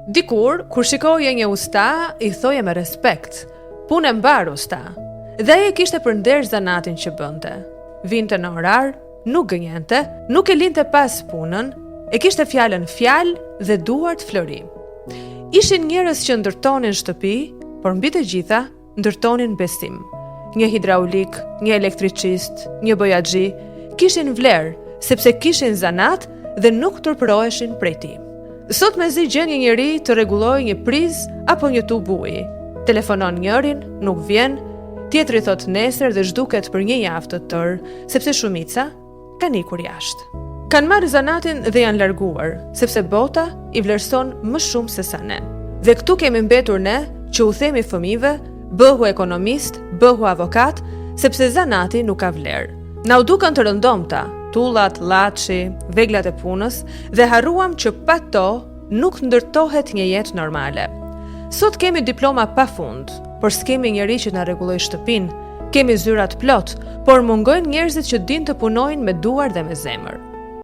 Dikur, kur shikoje një usta, I thoje me respekt, punë e mbar usta. Dhe ai kishte përndersh zanatin që bënte. Vinte në orar, nuk gënjente, nuk e linte pas punën, e kishte fjalën fjalë dhe duart flori. Ishin njerëz që ndërtonin shtëpi, por mbi të gjitha ndërtonin besim. Një hidraulik, një elektricist, një bojaxhi, kishin vlerë, sepse kishin zanat dhe nuk turpëroheshin prej tij. Sot mezi gjen një njeri të rregullojë një prizë apo një tub uji. Telefonon njërin, nuk vjen, tjetri thot nesër dhe zhduket për një javë të tërë, sepse shumica kanë ikur jashtë. Kanë marrë zanatin dhe janë larguar, sepse bota I vlerëson më shumë se sa ne. Dhe këtu kemi mbetur ne, që u themi fëmijëve, bëhu ekonomist, bëhu avokat, sepse zanati nuk ka vlerë. Na u duken të rëndomta, tullat, llaçi, veglat e punës dhe harruam që pa to nuk ndërtohet një jetë normale. Sot kemi diploma pafund, por s'kemi njeri që na rregulloj shtëpinë. Kemi zyrat plot, por mungojnë njerëzit që dinë të punojnë me duar dhe me zemër.